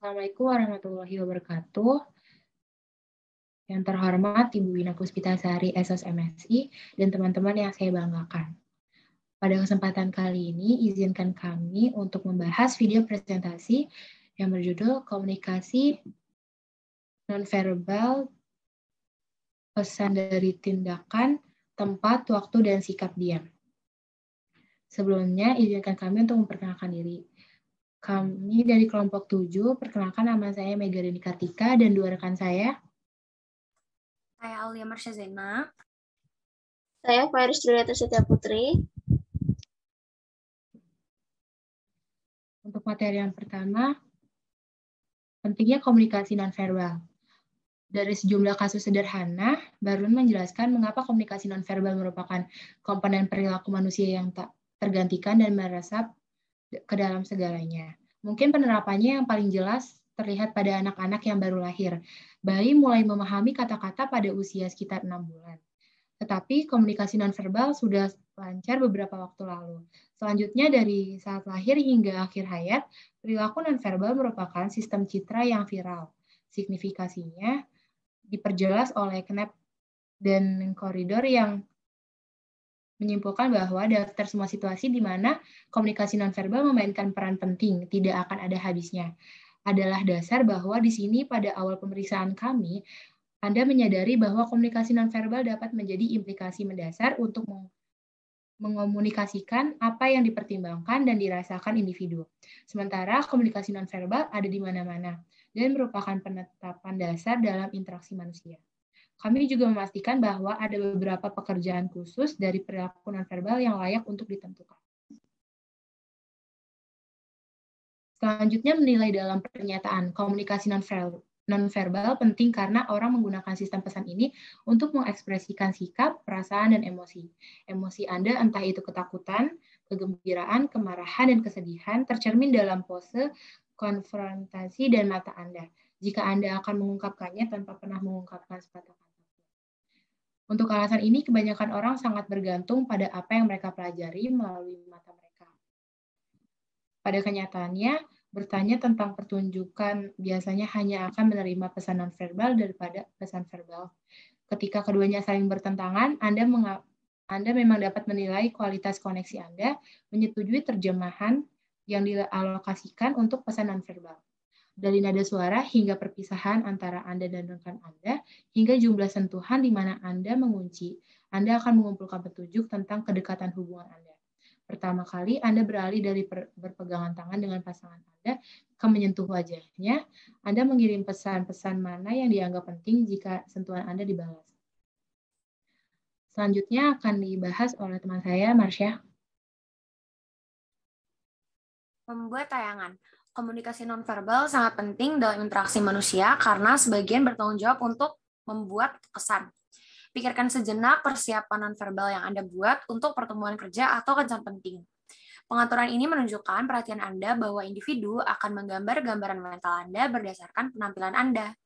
Assalamualaikum warahmatullahi wabarakatuh. Yang terhormat Ibu Wina Puspitasari, SOS MSI, dan teman-teman yang saya banggakan. Pada kesempatan kali ini, izinkan kami untuk membahas video presentasi yang berjudul Komunikasi Nonverbal, Pesan dari Tindakan, Tempat, Waktu, dan Sikap Diam. Sebelumnya, izinkan kami untuk memperkenalkan diri. Kami dari kelompok 7, perkenalkan nama saya Mega Rini Kartika dan dua rekan saya. Saya Aulia Marsha Zena. Saya Fairis Julieta Setia Putri. Untuk materi yang pertama, pentingnya komunikasi nonverbal. Dari sejumlah kasus sederhana, Barun menjelaskan mengapa komunikasi nonverbal merupakan komponen perilaku manusia yang tak tergantikan dan meresap ke dalam segalanya. Mungkin penerapannya yang paling jelas terlihat pada anak-anak yang baru lahir. Bayi mulai memahami kata-kata pada usia sekitar 6 bulan. Tetapi komunikasi nonverbal sudah lancar beberapa waktu lalu. Selanjutnya dari saat lahir hingga akhir hayat, perilaku nonverbal merupakan sistem citra yang viral. Signifikasinya diperjelas oleh Knapp dan Koridor yang menyimpulkan bahwa daftar semua situasi di mana komunikasi nonverbal memainkan peran penting, tidak akan ada habisnya. Adalah dasar bahwa di sini pada awal pemeriksaan kami, Anda menyadari bahwa komunikasi nonverbal dapat menjadi implikasi mendasar untuk mengomunikasikan apa yang dipertimbangkan dan dirasakan individu. Sementara komunikasi nonverbal ada di mana-mana dan merupakan penetapan dasar dalam interaksi manusia. Kami juga memastikan bahwa ada beberapa pekerjaan khusus dari perilaku nonverbal yang layak untuk ditentukan. Selanjutnya menilai dalam pernyataan komunikasi nonverbal penting karena orang menggunakan sistem pesan ini untuk mengekspresikan sikap, perasaan, dan emosi. Emosi Anda entah itu ketakutan, kegembiraan, kemarahan, dan kesedihan tercermin dalam pose, konfrontasi, dan mata Anda. Jika Anda akan mengungkapkannya tanpa pernah mengungkapkan sepatah kata. Untuk alasan ini, kebanyakan orang sangat bergantung pada apa yang mereka pelajari melalui mata mereka. Pada kenyataannya, bertanya tentang pertunjukan biasanya hanya akan menerima pesan nonverbal daripada pesan verbal. Ketika keduanya saling bertentangan, Anda memang dapat menilai kualitas koneksi Anda, menyetujui terjemahan yang dialokasikan untuk pesan nonverbal. Dari nada suara hingga perpisahan antara Anda dan rekan Anda, hingga jumlah sentuhan di mana Anda mengunci, Anda akan mengumpulkan petunjuk tentang kedekatan hubungan Anda. Pertama kali Anda beralih dari berpegangan tangan dengan pasangan Anda ke menyentuh wajahnya, Anda mengirim pesan-pesan mana yang dianggap penting jika sentuhan Anda dibalas. Selanjutnya akan dibahas oleh teman saya, Marsha. Membuat tayangan. Komunikasi nonverbal sangat penting dalam interaksi manusia karena sebagian bertanggung jawab untuk membuat kesan. Pikirkan sejenak persiapan nonverbal yang Anda buat untuk pertemuan kerja atau kencan penting. Pengaturan ini menunjukkan perhatian Anda bahwa individu akan menggambar gambaran mental Anda berdasarkan penampilan Anda.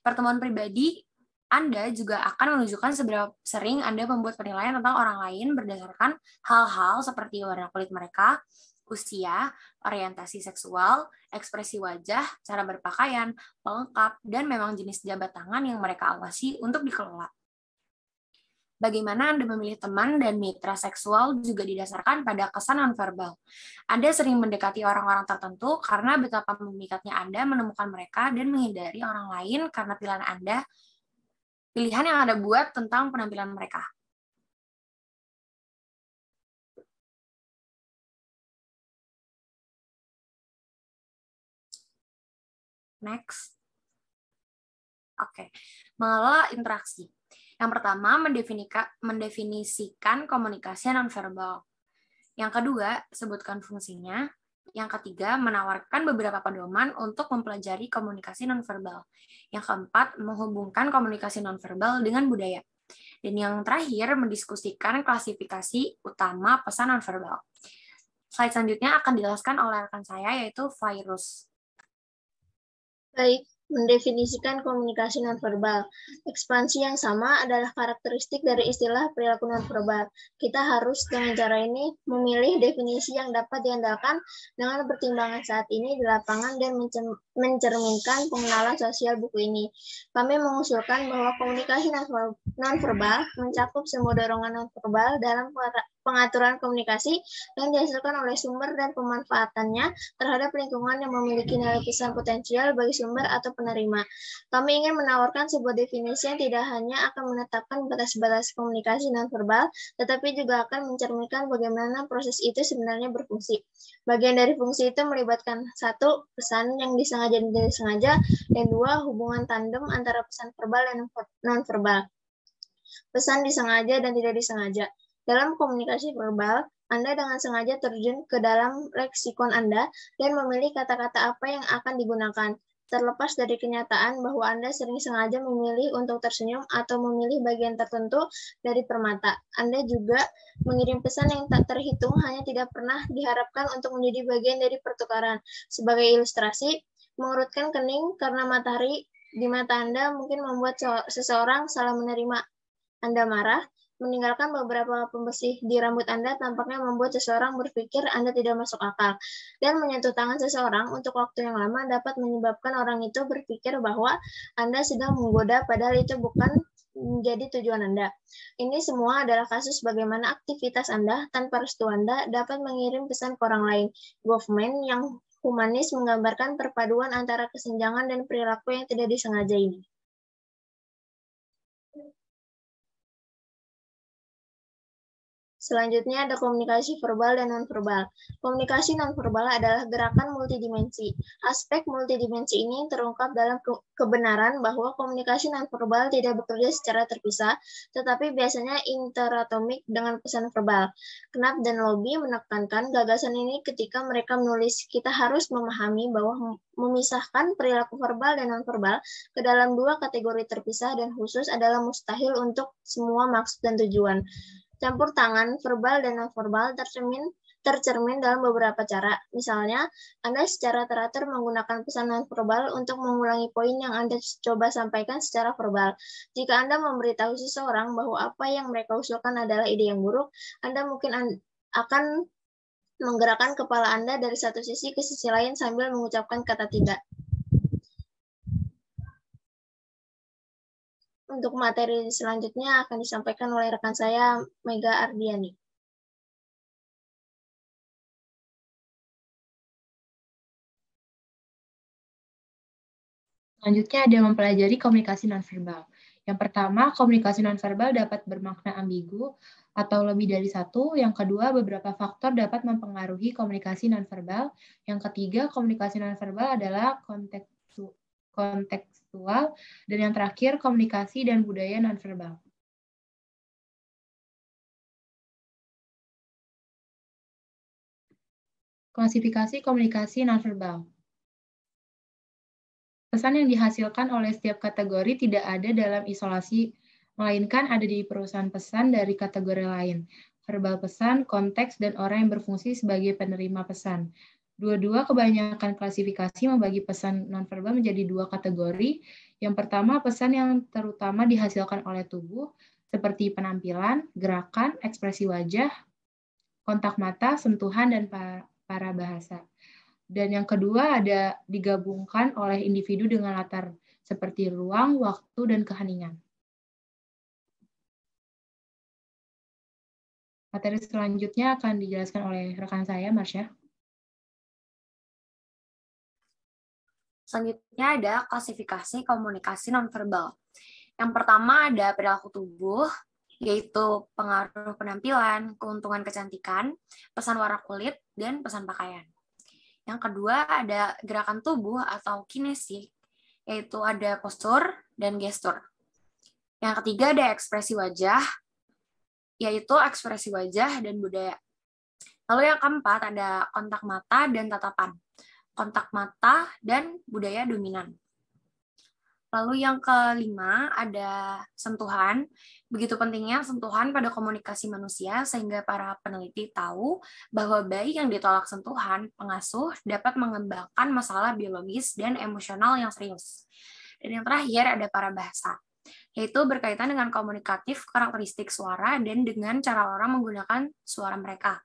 Pertemuan pribadi Anda juga akan menunjukkan seberapa sering Anda membuat penilaian tentang orang lain berdasarkan hal-hal seperti warna kulit mereka, usia, orientasi seksual, ekspresi wajah, cara berpakaian, pelengkap, dan memang jenis jabat tangan yang mereka awasi untuk dikelola. Bagaimana Anda memilih teman dan mitra seksual juga didasarkan pada kesan nonverbal. Anda sering mendekati orang-orang tertentu karena betapa memikatnya Anda menemukan mereka dan menghindari orang lain karena pilihan yang Anda buat tentang penampilan mereka. Next. Oke. Mengelola interaksi. Yang pertama, mendefinisikan komunikasi nonverbal. Yang kedua, sebutkan fungsinya. Yang ketiga, menawarkan beberapa pedoman untuk mempelajari komunikasi nonverbal. Yang keempat, menghubungkan komunikasi nonverbal dengan budaya. Dan yang terakhir, mendiskusikan klasifikasi utama pesan nonverbal. Slide selanjutnya akan dijelaskan oleh rekan saya, yaitu Fairuz. Baik, mendefinisikan komunikasi nonverbal. Ekspansi yang sama adalah karakteristik dari istilah perilaku nonverbal. Kita harus dengan cara ini memilih definisi yang dapat diandalkan dengan pertimbangan saat ini di lapangan dan mencerminkan pengenalan sosial buku ini. Kami mengusulkan bahwa komunikasi nonverbal mencakup semua dorongan nonverbal dalam pengaturan komunikasi yang dihasilkan oleh sumber dan pemanfaatannya terhadap lingkungan yang memiliki nilai pesan potensial bagi sumber atau penerima. Kami ingin menawarkan sebuah definisi yang tidak hanya akan menetapkan batas-batas komunikasi nonverbal, tetapi juga akan mencerminkan bagaimana proses itu sebenarnya berfungsi. Bagian dari fungsi itu melibatkan 1. Pesan yang disengaja dan tidak disengaja, dan 2. Hubungan tandem antara pesan verbal dan nonverbal. Pesan disengaja dan tidak disengaja. Dalam komunikasi verbal, Anda dengan sengaja terjun ke dalam leksikon Anda dan memilih kata-kata apa yang akan digunakan. Terlepas dari kenyataan bahwa Anda sering sengaja memilih untuk tersenyum atau memilih bagian tertentu dari permata, Anda juga mengirim pesan yang tak terhitung hanya tidak pernah diharapkan untuk menjadi bagian dari pertukaran. Sebagai ilustrasi, mengurutkan kening karena matahari di mata Anda mungkin membuat seseorang salah menerima. Anda marah, meninggalkan beberapa pembersih di rambut Anda tampaknya membuat seseorang berpikir Anda tidak masuk akal. Dan menyentuh tangan seseorang untuk waktu yang lama dapat menyebabkan orang itu berpikir bahwa Anda sedang menggoda padahal itu bukan menjadi tujuan Anda. Ini semua adalah kasus bagaimana aktivitas Anda tanpa restu Anda dapat mengirim pesan ke orang lain. Goffman yang humanis menggambarkan perpaduan antara kesenjangan dan perilaku yang tidak disengaja ini. Selanjutnya ada komunikasi verbal dan nonverbal. Komunikasi nonverbal adalah gerakan multidimensi. Aspek multidimensi ini terungkap dalam kebenaran bahwa komunikasi nonverbal tidak bekerja secara terpisah, tetapi biasanya interatomik dengan pesan verbal. Knapp dan Lobby menekankan gagasan ini ketika mereka menulis, kita harus memahami bahwa memisahkan perilaku verbal dan nonverbal ke dalam dua kategori terpisah dan khusus adalah mustahil untuk semua maksud dan tujuan. Campur tangan verbal dan nonverbal tercermin dalam beberapa cara. Misalnya, Anda secara teratur menggunakan pesan nonverbal untuk mengulangi poin yang Anda coba sampaikan secara verbal. Jika Anda memberitahu seseorang bahwa apa yang mereka usulkan adalah ide yang buruk, Anda mungkin akan menggerakkan kepala Anda dari satu sisi ke sisi lain sambil mengucapkan kata tidak. Untuk materi selanjutnya akan disampaikan oleh rekan saya, Mega Ardiani. Selanjutnya ada mempelajari komunikasi nonverbal. Yang pertama, komunikasi nonverbal dapat bermakna ambigu atau lebih dari satu. Yang kedua, beberapa faktor dapat mempengaruhi komunikasi nonverbal. Yang ketiga, komunikasi nonverbal adalah kontekstual. Dan yang terakhir, komunikasi dan budaya nonverbal. Klasifikasi komunikasi nonverbal. Pesan yang dihasilkan oleh setiap kategori tidak ada dalam isolasi, melainkan ada di perusahaan pesan dari kategori lain. Verbal pesan, konteks, dan orang yang berfungsi sebagai penerima pesan. Dua-dua kebanyakan klasifikasi membagi pesan nonverbal menjadi dua kategori. Yang pertama, pesan yang terutama dihasilkan oleh tubuh, seperti penampilan, gerakan, ekspresi wajah, kontak mata, sentuhan, dan parabahasa. Dan yang kedua ada digabungkan oleh individu dengan latar seperti ruang, waktu, dan keheningan. Materi selanjutnya akan dijelaskan oleh rekan saya, Marsha. Selanjutnya ada klasifikasi komunikasi nonverbal. Yang pertama ada perilaku tubuh, yaitu pengaruh penampilan, keuntungan kecantikan, pesan warna kulit, dan pesan pakaian. Yang kedua ada gerakan tubuh atau kinesik, yaitu ada postur dan gestur. Yang ketiga ada ekspresi wajah, yaitu ekspresi wajah dan budaya. Lalu yang keempat ada kontak mata dan tatapan, kontak mata dan budaya dominan. Lalu yang kelima ada sentuhan. Begitu pentingnya sentuhan pada komunikasi manusia sehingga para peneliti tahu bahwa bayi yang ditolak sentuhan pengasuh dapat mengembangkan masalah biologis dan emosional yang serius. Dan yang terakhir ada parabahasa, yaitu berkaitan dengan komunikatif karakteristik suara dan dengan cara orang menggunakan suara mereka.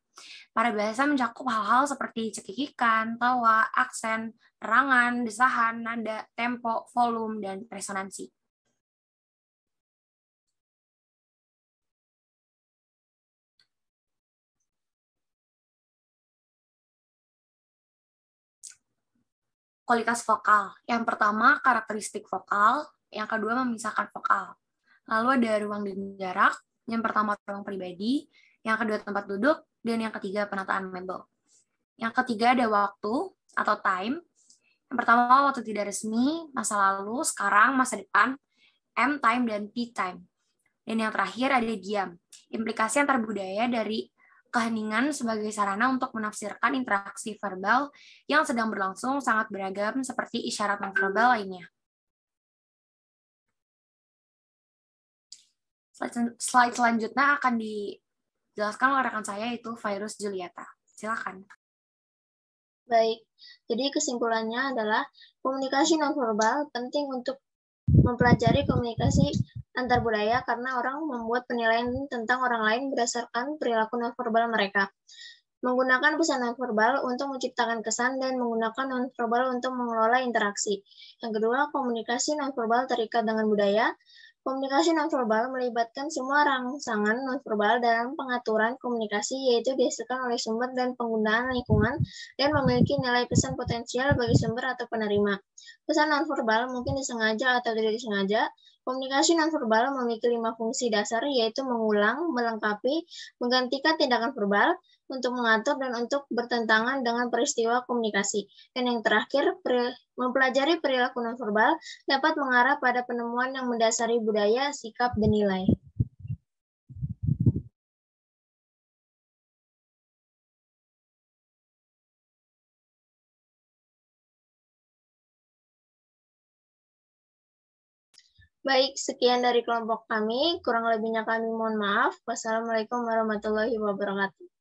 Parabahasa mencakup hal-hal seperti cekikikan, tawa, aksen, terangan, desahan, nada, tempo, volume, dan resonansi. Kualitas vokal. Yang pertama, karakteristik vokal. Yang kedua, memisahkan vokal. Lalu ada ruang dan jarak. Yang pertama, ruang pribadi. Yang kedua, tempat duduk. Dan yang ketiga, penataan mebel. Yang ketiga, ada waktu atau time. Yang pertama, waktu tidak resmi, masa lalu, sekarang, masa depan, M time, dan P time. Dan yang terakhir ada diam. Implikasi antar budaya dari keheningan sebagai sarana untuk menafsirkan interaksi verbal yang sedang berlangsung sangat beragam seperti isyarat nonverbal lainnya. Slide selanjutnya akan dijelaskan oleh rekan saya, yaitu Virus Julieta. Silakan. Baik, jadi kesimpulannya adalah komunikasi nonverbal penting untuk mempelajari komunikasi antar budaya karena orang membuat penilaian tentang orang lain berdasarkan perilaku nonverbal mereka. Menggunakan pesan nonverbal untuk menciptakan kesan dan menggunakan nonverbal untuk mengelola interaksi. Yang kedua, komunikasi nonverbal terikat dengan budaya. Komunikasi nonverbal melibatkan semua rangsangan nonverbal dalam pengaturan komunikasi, yaitu dihasilkan oleh sumber dan penggunaan lingkungan, dan memiliki nilai pesan potensial bagi sumber atau penerima. Pesan nonverbal mungkin disengaja atau tidak disengaja. Komunikasi nonverbal memiliki 5 fungsi dasar, yaitu mengulang, melengkapi, menggantikan tindakan verbal, untuk mengatur, dan untuk bertentangan dengan peristiwa komunikasi. Dan yang terakhir, mempelajari perilaku nonverbal dapat mengarah pada penemuan yang mendasari budaya, sikap, dan nilai. Baik, sekian dari kelompok kami. Kurang lebihnya kami mohon maaf. Wassalamualaikum warahmatullahi wabarakatuh.